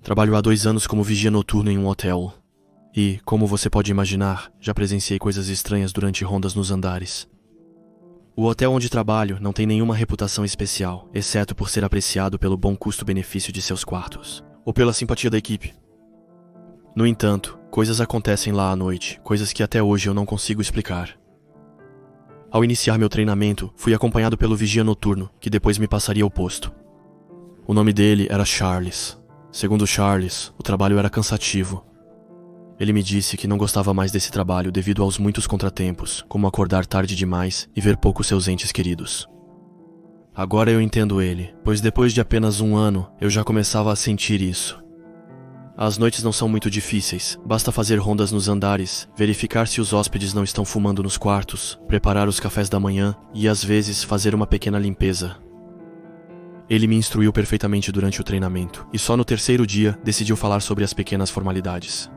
Trabalho há 2 anos como vigia noturno em um hotel. E, como você pode imaginar, já presenciei coisas estranhas durante rondas nos andares. O hotel onde trabalho não tem nenhuma reputação especial, exceto por ser apreciado pelo bom custo-benefício de seus quartos, ou pela simpatia da equipe. No entanto, coisas acontecem lá à noite, coisas que até hoje eu não consigo explicar. Ao iniciar meu treinamento, fui acompanhado pelo vigia noturno, que depois me passaria o posto. O nome dele era Charles. Segundo Charles, o trabalho era cansativo. Ele me disse que não gostava mais desse trabalho devido aos muitos contratempos, como acordar tarde demais e ver pouco seus entes queridos. Agora eu entendo ele, pois depois de apenas 1 ano, eu já começava a sentir isso. As noites não são muito difíceis, basta fazer rondas nos andares, verificar se os hóspedes não estão fumando nos quartos, preparar os cafés da manhã e, às vezes, fazer uma pequena limpeza. Ele me instruiu perfeitamente durante o treinamento, e só no 3º dia decidiu falar sobre as pequenas formalidades.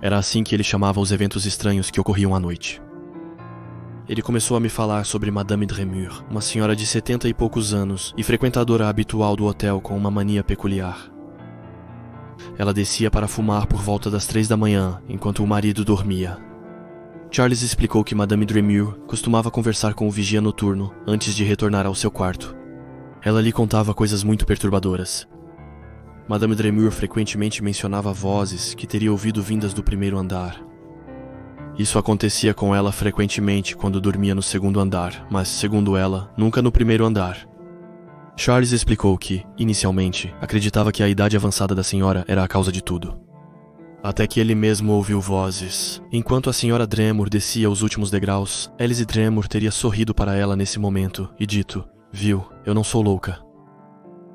Era assim que ele chamava os eventos estranhos que ocorriam à noite. Ele começou a me falar sobre Madame Dremur, uma senhora de 70 e poucos anos e frequentadora habitual do hotel com uma mania peculiar. Ela descia para fumar por volta das 3 da manhã, enquanto o marido dormia. Charles explicou que Madame Dremur costumava conversar com o vigia noturno antes de retornar ao seu quarto. Ela lhe contava coisas muito perturbadoras. Madame Dremur frequentemente mencionava vozes que teria ouvido vindas do 1º andar. Isso acontecia com ela frequentemente quando dormia no 2º andar, mas, segundo ela, nunca no 1º andar. Charles explicou que, inicialmente, acreditava que a idade avançada da senhora era a causa de tudo. Até que ele mesmo ouviu vozes. Enquanto a senhora Dremur descia os últimos degraus, Alice Dremur teria sorrido para ela nesse momento e dito: "Viu, eu não sou louca."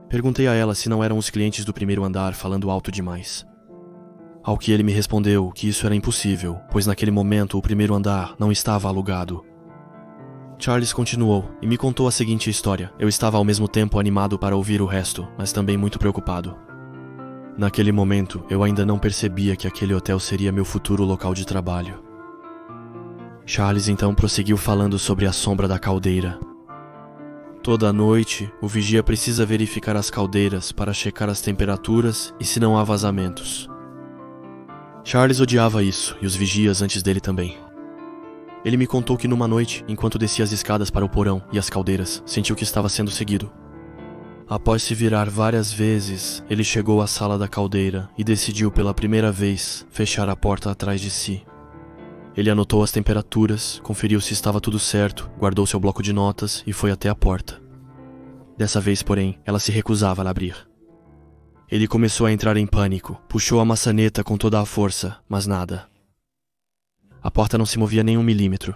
Perguntei a ela se não eram os clientes do 1º andar falando alto demais. Ao que ele me respondeu que isso era impossível, pois naquele momento o 1º andar não estava alugado. Charles continuou e me contou a seguinte história. Eu estava ao mesmo tempo animado para ouvir o resto, mas também muito preocupado. Naquele momento, eu ainda não percebia que aquele hotel seria meu futuro local de trabalho. Charles então prosseguiu falando sobre a sombra da caldeira. Toda noite, o vigia precisa verificar as caldeiras para checar as temperaturas e se não há vazamentos. Charles odiava isso, e os vigias antes dele também. Ele me contou que numa noite, enquanto descia as escadas para o porão e as caldeiras, sentiu que estava sendo seguido. Após se virar várias vezes, ele chegou à sala da caldeira e decidiu pela primeira vez fechar a porta atrás de si. Ele anotou as temperaturas, conferiu se estava tudo certo, guardou seu bloco de notas e foi até a porta. Dessa vez, porém, ela se recusava a abrir. Ele começou a entrar em pânico, puxou a maçaneta com toda a força, mas nada. A porta não se movia nem 1 milímetro.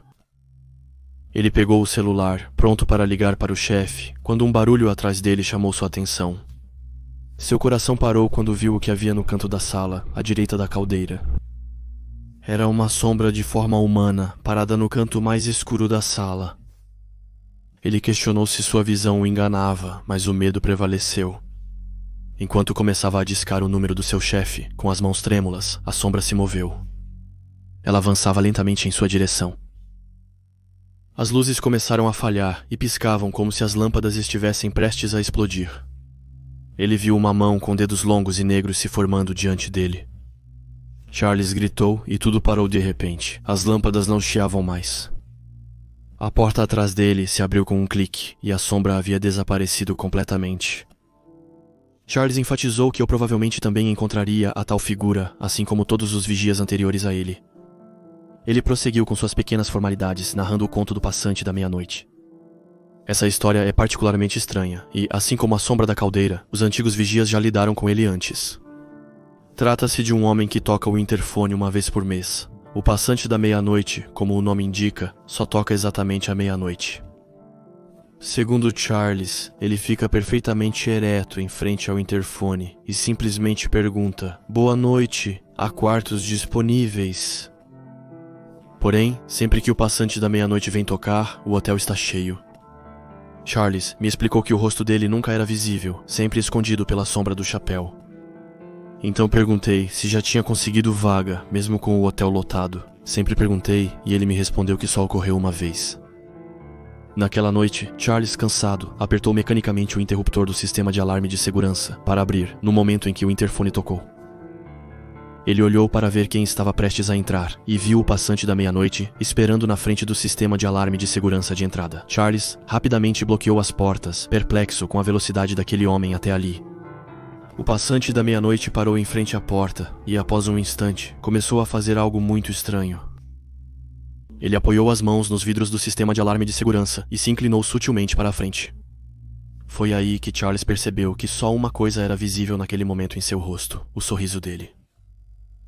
Ele pegou o celular, pronto para ligar para o chefe, quando um barulho atrás dele chamou sua atenção. Seu coração parou quando viu o que havia no canto da sala, à direita da caldeira. Era uma sombra de forma humana, parada no canto mais escuro da sala. Ele questionou se sua visão o enganava, mas o medo prevaleceu. Enquanto começava a discar o número do seu chefe, com as mãos trêmulas, a sombra se moveu. Ela avançava lentamente em sua direção. As luzes começaram a falhar e piscavam como se as lâmpadas estivessem prestes a explodir. Ele viu uma mão com dedos longos e negros se formando diante dele. Charles gritou e tudo parou de repente. As lâmpadas não chiavam mais. A porta atrás dele se abriu com um clique e a sombra havia desaparecido completamente. Charles enfatizou que eu provavelmente também encontraria a tal figura, assim como todos os vigias anteriores a ele. Ele prosseguiu com suas pequenas formalidades, narrando o conto do passante da meia-noite. Essa história é particularmente estranha, e, assim como a sombra da caldeira, os antigos vigias já lidaram com ele antes. Trata-se de um homem que toca o interfone 1 vez por mês. O passante da meia-noite, como o nome indica, só toca exatamente à meia-noite. Segundo Charles, ele fica perfeitamente ereto em frente ao interfone e simplesmente pergunta: "Boa noite, há quartos disponíveis?" Porém, sempre que o passante da meia-noite vem tocar, o hotel está cheio. Charles me explicou que o rosto dele nunca era visível, sempre escondido pela sombra do chapéu. Então perguntei se já tinha conseguido vaga, mesmo com o hotel lotado. Sempre perguntei e ele me respondeu que só ocorreu 1 vez. Naquela noite, Charles, cansado, apertou mecanicamente o interruptor do sistema de alarme de segurança para abrir no momento em que o interfone tocou. Ele olhou para ver quem estava prestes a entrar e viu o passante da meia-noite esperando na frente do sistema de alarme de segurança de entrada. Charles rapidamente bloqueou as portas, perplexo com a velocidade daquele homem até ali. O passante da meia-noite parou em frente à porta e, após um instante, começou a fazer algo muito estranho. Ele apoiou as mãos nos vidros do sistema de alarme de segurança e se inclinou sutilmente para a frente. Foi aí que Charles percebeu que só uma coisa era visível naquele momento em seu rosto: o sorriso dele.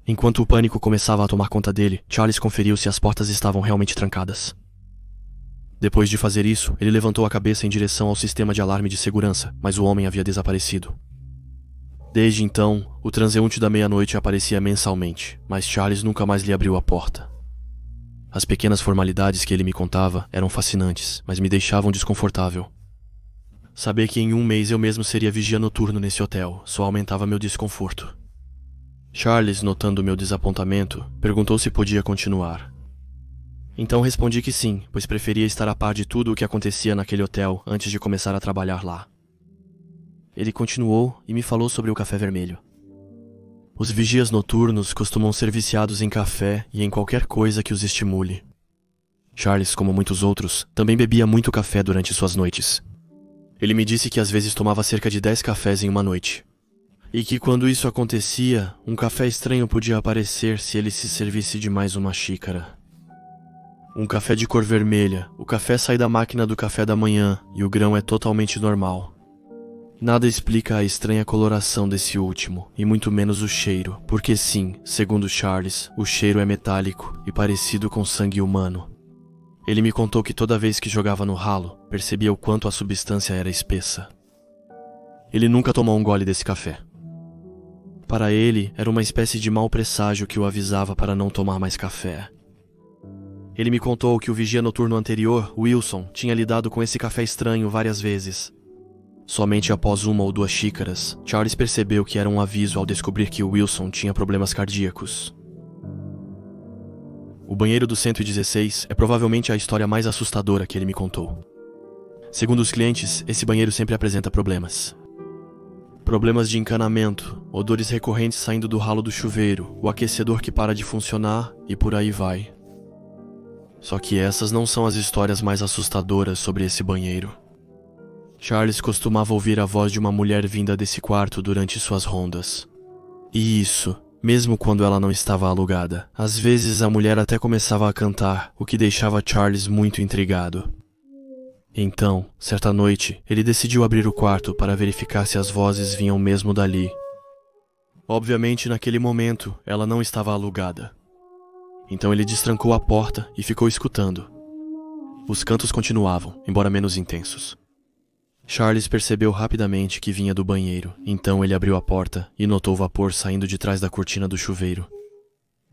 Enquanto o pânico começava a tomar conta dele, Charles conferiu se as portas estavam realmente trancadas. Depois de fazer isso, ele levantou a cabeça em direção ao sistema de alarme de segurança, mas o homem havia desaparecido. Desde então, o transeunte da meia-noite aparecia mensalmente, mas Charles nunca mais lhe abriu a porta. As pequenas formalidades que ele me contava eram fascinantes, mas me deixavam desconfortável. Saber que em um mês eu mesmo seria vigia noturno nesse hotel só aumentava meu desconforto. Charles, notando meu desapontamento, perguntou se podia continuar. Então respondi que sim, pois preferia estar a par de tudo o que acontecia naquele hotel antes de começar a trabalhar lá. Ele continuou e me falou sobre o café vermelho. Os vigias noturnos costumam ser viciados em café e em qualquer coisa que os estimule. Charles, como muitos outros, também bebia muito café durante suas noites. Ele me disse que às vezes tomava cerca de 10 cafés em uma noite. E que quando isso acontecia, um café estranho podia aparecer se ele se servisse de mais uma xícara. Um café de cor vermelha, o café sai da máquina do café da manhã e o grão é totalmente normal. Nada explica a estranha coloração desse último, e muito menos o cheiro, porque sim, segundo Charles, o cheiro é metálico e parecido com sangue humano. Ele me contou que toda vez que jogava no ralo, percebia o quanto a substância era espessa. Ele nunca tomou um gole desse café. Para ele, era uma espécie de mau presságio que o avisava para não tomar mais café. Ele me contou que o vigia noturno anterior, Wilson, tinha lidado com esse café estranho várias vezes. Somente após uma ou 2 xícaras, Charles percebeu que era um aviso ao descobrir que Wilson tinha problemas cardíacos. O banheiro do 116 é provavelmente a história mais assustadora que ele me contou. Segundo os clientes, esse banheiro sempre apresenta problemas. Problemas de encanamento, odores recorrentes saindo do ralo do chuveiro, o aquecedor que para de funcionar e por aí vai. Só que essas não são as histórias mais assustadoras sobre esse banheiro. Charles costumava ouvir a voz de uma mulher vinda desse quarto durante suas rondas. E isso, mesmo quando ela não estava alugada. Às vezes a mulher até começava a cantar, o que deixava Charles muito intrigado. Então, certa noite, ele decidiu abrir o quarto para verificar se as vozes vinham mesmo dali. Obviamente, naquele momento, ela não estava alugada. Então ele destrancou a porta e ficou escutando. Os cantos continuavam, embora menos intensos. Charles percebeu rapidamente que vinha do banheiro, então ele abriu a porta e notou vapor saindo de trás da cortina do chuveiro.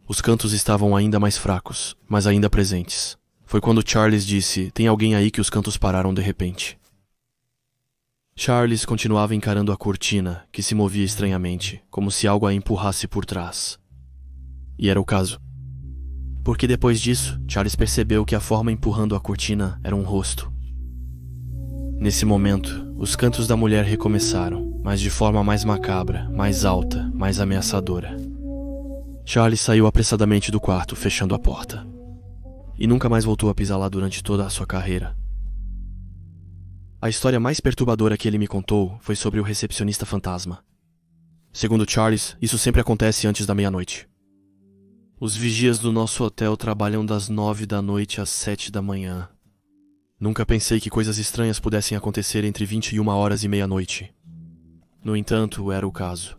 Os cantos estavam ainda mais fracos, mas ainda presentes. Foi quando Charles disse: "Tem alguém aí?" que os cantos pararam de repente. Charles continuava encarando a cortina, que se movia estranhamente, como se algo a empurrasse por trás. E era o caso. Porque depois disso, Charles percebeu que a forma empurrando a cortina era um rosto. Nesse momento, os cantos da mulher recomeçaram, mas de forma mais macabra, mais alta, mais ameaçadora. Charles saiu apressadamente do quarto, fechando a porta. E nunca mais voltou a pisar lá durante toda a sua carreira. A história mais perturbadora que ele me contou foi sobre o recepcionista fantasma. Segundo Charles, isso sempre acontece antes da meia-noite. Os vigias do nosso hotel trabalham das 9 da noite às 7 da manhã. Nunca pensei que coisas estranhas pudessem acontecer entre 21 horas e meia-noite. No entanto, era o caso.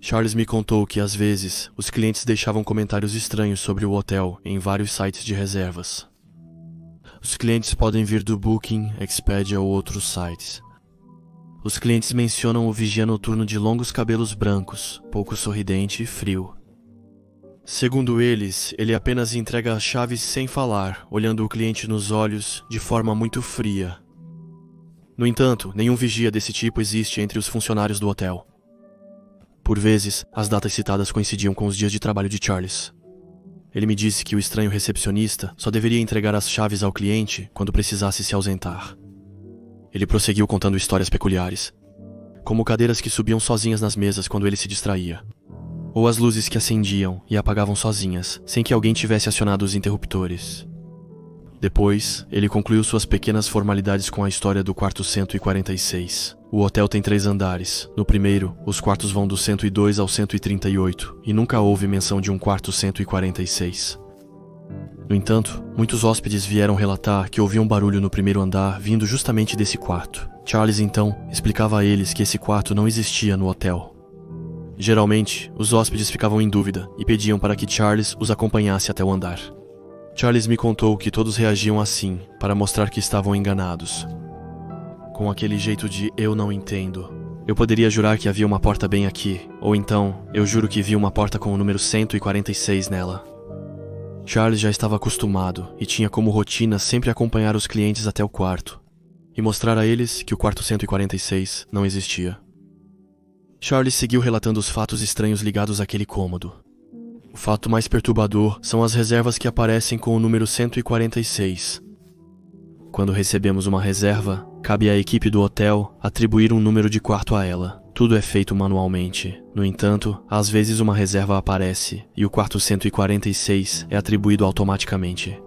Charles me contou que, às vezes, os clientes deixavam comentários estranhos sobre o hotel em vários sites de reservas. Os clientes podem vir do Booking, Expedia ou outros sites. Os clientes mencionam o vigia noturno de longos cabelos brancos, pouco sorridente e frio. Segundo eles, ele apenas entrega as chaves sem falar, olhando o cliente nos olhos de forma muito fria. No entanto, nenhum vigia desse tipo existe entre os funcionários do hotel. Por vezes, as datas citadas coincidiam com os dias de trabalho de Charles. ele me disse que o estranho recepcionista só deveria entregar as chaves ao cliente quando precisasse se ausentar. Ele prosseguiu contando histórias peculiares, como cadeiras que subiam sozinhas nas mesas quando ele se distraía, ou as luzes que acendiam e apagavam sozinhas, sem que alguém tivesse acionado os interruptores. Depois, ele concluiu suas pequenas formalidades com a história do quarto 146. O hotel tem 3 andares. No primeiro, os quartos vão do 102 ao 138, e nunca houve menção de um quarto 146. No entanto, muitos hóspedes vieram relatar que ouviam barulho no primeiro andar vindo justamente desse quarto. Charles, então, explicava a eles que esse quarto não existia no hotel. Geralmente, os hóspedes ficavam em dúvida e pediam para que Charles os acompanhasse até o andar. Charles me contou que todos reagiam assim, para mostrar que estavam enganados. Com aquele jeito de "eu não entendo". Eu poderia jurar que havia uma porta bem aqui, ou então, eu juro que vi uma porta com o número 146 nela. Charles já estava acostumado e tinha como rotina sempre acompanhar os clientes até o quarto e mostrar a eles que o quarto 146 não existia. Charles seguiu relatando os fatos estranhos ligados àquele cômodo. O fato mais perturbador são as reservas que aparecem com o número 146. Quando recebemos uma reserva, cabe à equipe do hotel atribuir um número de quarto a ela. Tudo é feito manualmente. No entanto, às vezes uma reserva aparece e o quarto 146 é atribuído automaticamente.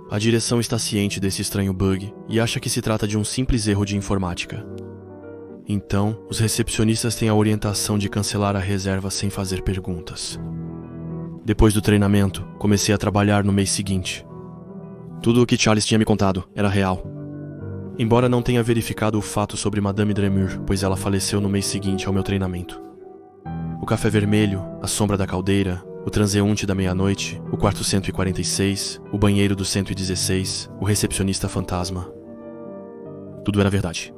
A direção está ciente desse estranho bug e acha que se trata de um simples erro de informática. Então, os recepcionistas têm a orientação de cancelar a reserva sem fazer perguntas. Depois do treinamento, comecei a trabalhar no mês seguinte. Tudo o que Charles tinha me contado era real. Embora não tenha verificado o fato sobre Madame Dremur, pois ela faleceu no mês seguinte ao meu treinamento. O café vermelho, a sombra da caldeira, o transeunte da meia-noite, o quarto 146, o banheiro do 116, o recepcionista fantasma. Tudo era verdade.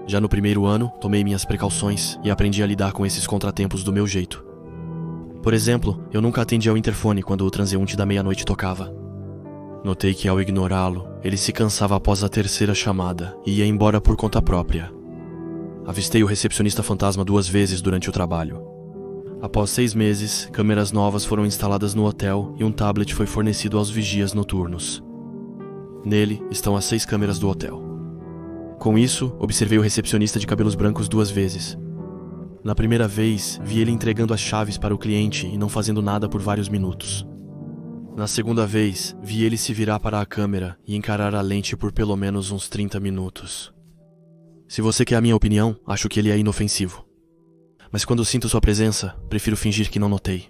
Já no primeiro ano, tomei minhas precauções e aprendi a lidar com esses contratempos do meu jeito. Por exemplo, eu nunca atendi ao interfone quando o transeunte da meia-noite tocava. Notei que ao ignorá-lo, ele se cansava após a terceira chamada e ia embora por conta própria. Avistei o recepcionista fantasma 2 vezes durante o trabalho. Após 6 meses, câmeras novas foram instaladas no hotel e um tablet foi fornecido aos vigias noturnos. Nele estão as 6 câmeras do hotel. Com isso, observei o recepcionista de cabelos brancos 2 vezes. Na primeira vez, vi ele entregando as chaves para o cliente e não fazendo nada por vários minutos. Na segunda vez, vi ele se virar para a câmera e encarar a lente por pelo menos uns 30 minutos. Se você quer a minha opinião, acho que ele é inofensivo. Mas quando sinto sua presença, prefiro fingir que não notei.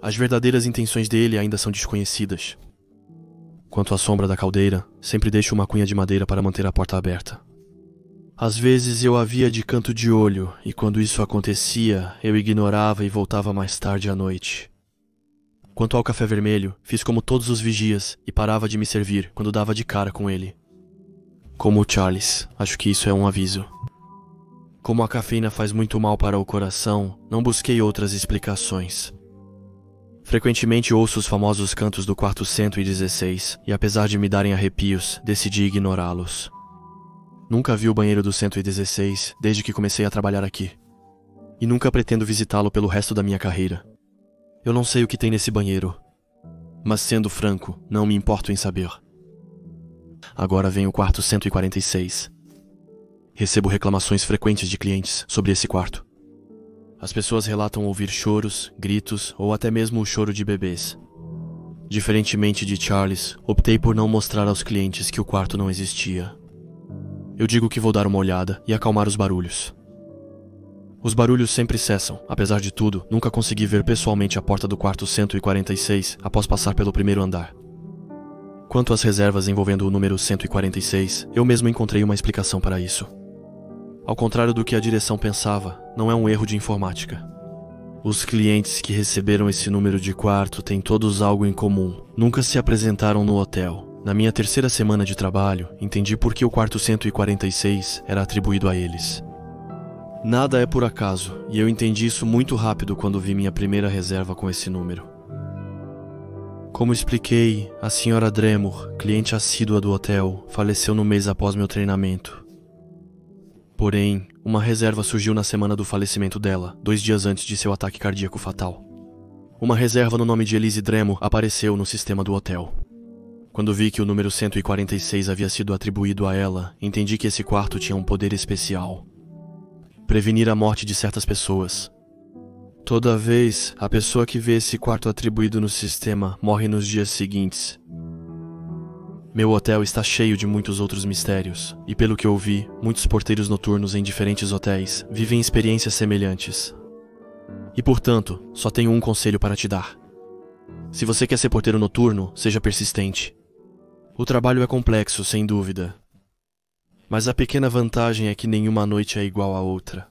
As verdadeiras intenções dele ainda são desconhecidas. Quanto à sombra da caldeira, sempre deixo uma cunha de madeira para manter a porta aberta. Às vezes eu a via de canto de olho, e quando isso acontecia, eu ignorava e voltava mais tarde à noite. Quanto ao café vermelho, fiz como todos os vigias e parava de me servir quando dava de cara com ele. Como o Charles, acho que isso é um aviso. Como a cafeína faz muito mal para o coração, não busquei outras explicações. Frequentemente ouço os famosos cantos do quarto 116, e apesar de me darem arrepios, decidi ignorá-los. Nunca vi o banheiro do 116 desde que comecei a trabalhar aqui. E nunca pretendo visitá-lo pelo resto da minha carreira. Eu não sei o que tem nesse banheiro. Mas sendo franco, não me importo em saber. Agora vem o quarto 146. Recebo reclamações frequentes de clientes sobre esse quarto. As pessoas relatam ouvir choros, gritos ou até mesmo o choro de bebês. Diferentemente de Charles, optei por não mostrar aos clientes que o quarto não existia. Eu digo que vou dar uma olhada e acalmar os barulhos. Os barulhos sempre cessam. Apesar de tudo, nunca consegui ver pessoalmente a porta do quarto 146 após passar pelo primeiro andar. Quanto às reservas envolvendo o número 146, eu mesmo encontrei uma explicação para isso. Ao contrário do que a direção pensava, não é um erro de informática. Os clientes que receberam esse número de quarto têm todos algo em comum. Nunca se apresentaram no hotel. Na minha terceira semana de trabalho, entendi por que o quarto 146 era atribuído a eles. Nada é por acaso, e eu entendi isso muito rápido quando vi minha primeira reserva com esse número. Como expliquei, a senhora Dremur, cliente assídua do hotel, faleceu no mês após meu treinamento. Porém, uma reserva surgiu na semana do falecimento dela, 2 dias antes de seu ataque cardíaco fatal. uma reserva no nome de Elise Dremo apareceu no sistema do hotel. Quando vi que o número 146 havia sido atribuído a ela, entendi que esse quarto tinha um poder especial: prevenir a morte de certas pessoas. Toda vez, a pessoa que vê esse quarto atribuído no sistema morre nos dias seguintes. Meu hotel está cheio de muitos outros mistérios, e pelo que eu vi, muitos porteiros noturnos em diferentes hotéis vivem experiências semelhantes. E portanto, só tenho um conselho para te dar. Se você quer ser porteiro noturno, seja persistente. O trabalho é complexo, sem dúvida. Mas a pequena vantagem é que nenhuma noite é igual à outra.